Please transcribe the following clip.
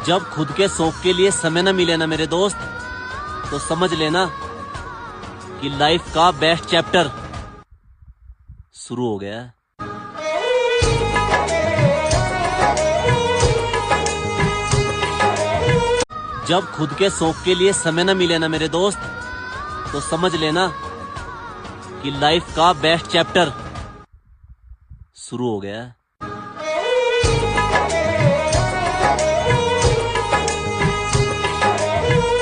जब खुद के शौक के लिए समय न मिले ना मेरे दोस्त, तो समझ लेना कि लाइफ का बेस्ट चैप्टर शुरू हो गया है। जब खुद के शौक के लिए समय न मिले ना मेरे दोस्त, तो समझ लेना कि लाइफ का बेस्ट चैप्टर शुरू हो गया है।